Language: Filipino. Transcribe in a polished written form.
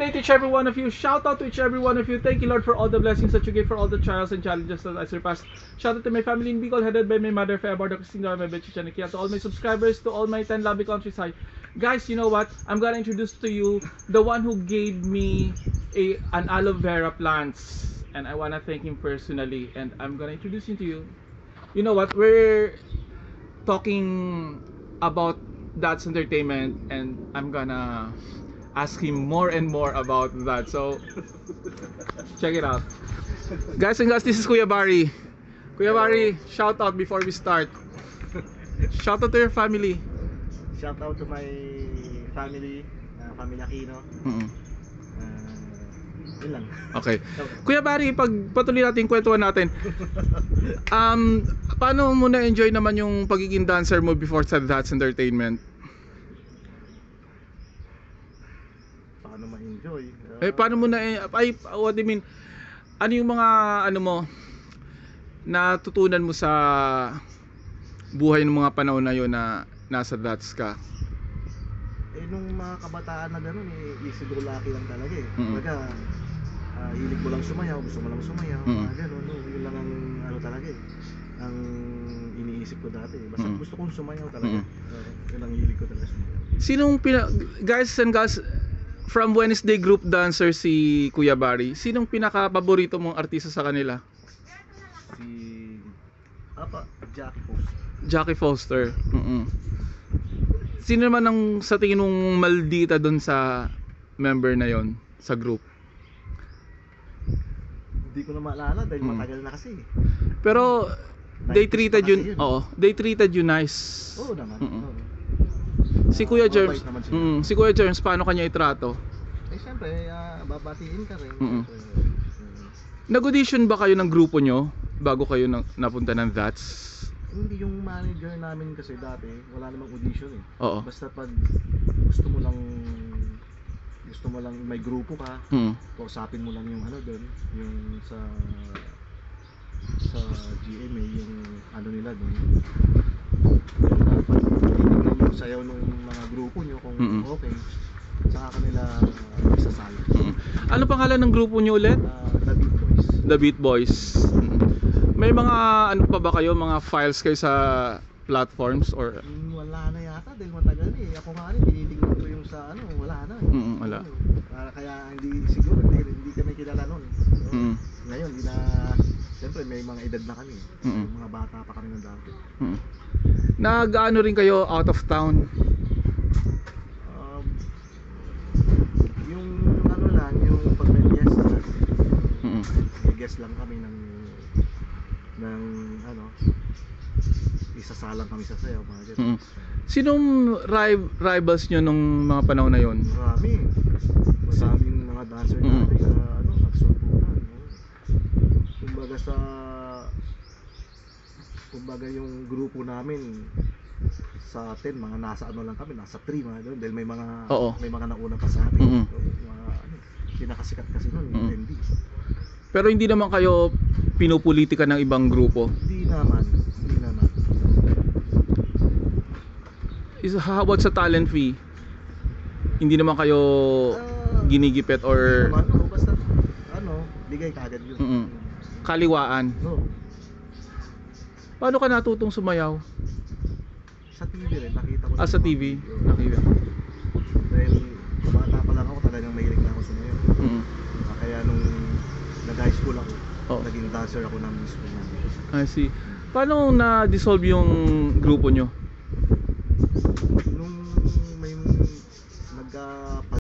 day to each every one of you. Shout out to each every one of you. Thank you, Lord, for all the blessings that you gave, for all the trials and challenges that I surpassed. Shout out to my family in Bicol, headed by my mother, Fairborda Christina, my bitch, Chanikia, to all my subscribers, to all my 10 lovely countryside. Guys, you know what? I'm gonna introduce to you the one who gave me an aloe vera plants, and I wanna thank him personally. And I'm gonna introduce him to you. You know what? We're talking about That's Entertainment, and I'm gonna ask him more and more about that. So check it out, guys and guys. This is Kuya Barry. Kuya Barry, shout out before we start. Shout out to your family. Shout out to my family, Family Aquino. Yun lang. Okay. Kuya Barry, pagpatuloy natin yung kwentuhan natin. Paano mo na-enjoy naman yung pagiging dancer mo before sa That's Entertainment? Paano ma-enjoy? Paano mo na what do you mean? Ano yung mga ano mo natutunan mo sa buhay ng mga panahon na yun na nasa That's ka? Nung mga kabataan na gano'n, easy go lucky lang talaga eh. Kumbaga, hilig mo lang sumayaw, gusto mo lang sumayaw, mga gano'n, no? Yun lang ang ano talaga eh, ang iniisip ko dati. Basta gusto kong sumayaw talaga. Yun ang hilig ko talaga sumayaw. Guys and guys, from Wednesday group dancer si Kuya Barry, sinong pinaka-paborito mong artista sa kanila? Si Jackie Foster. Jackie Foster. Sino naman ang sa tingin mong maldita doon sa member na yon sa group? Hindi ko na maalala dahil matagal na kasi. Pero they treated you, they treated you nice. Oo naman. Si Kuya Germs, si Kuya Germs, paano kanya itrato? Siyempre, babatiin ka rin. Nag-audition ba kayo ng grupo nyo bago kayo napunta ng That's? Hindi, yung manager namin kasi dati, wala namang audition eh. Oo. Basta pag gusto mo lang may grupo ka, kausapin mo lang yung ano doon, yung sa GMA, yung ano nila doon. Pag titignan yung sayaw ng mga grupo nyo kung okay, saka kanila isasali. Ano pangalan ng grupo nyo ulit? The Beat Boys. The Beat Boys. May mga ano pa ba kayo, mga files kayo sa platforms or wala na yata dahil matagal eh. Ako nga rin tinitingnan ko yung sa ano, wala na. Wala. Kaya hindi kami kilala noon. Ngayon hindi na, siyempre may mga edad na kami. Mga bata pa kami ng dati. Nag-ano rin kayo out of town? Yung ano lang, yung pag may guest lang. May guest lang kami ng ano, isasalang kami sa sayaw, mga ganun. Sinong rivals nyo nung mga panahon na yon? Maraming mga dancer natin na ano, nagsulputan, no? Kumbaga yung grupo namin sa 10, mga nasa ano lang kami, nasa 3 mga ganun, dahil may mga nauna pa sa amin. So, mga ano, pinakasikat kasi noon, hindi. Pero hindi naman kayo pinupolitika ng ibang grupo? Hindi naman. How about sa talent fee? Hindi naman kayo ginigipit or basta ano, bigay kagad yun. Kaliwaan? Paano ka natutong sumayaw? Sa TV rin, nakita ko. Sa TV? Nakita. Dahil bata pa lang ako, talagang mahilig na ako sumayaw. Kaya nung nag-high school ako, naging dancer ako ng school namin. I see. Paano na-dissolve yung grupo nyo? Nung may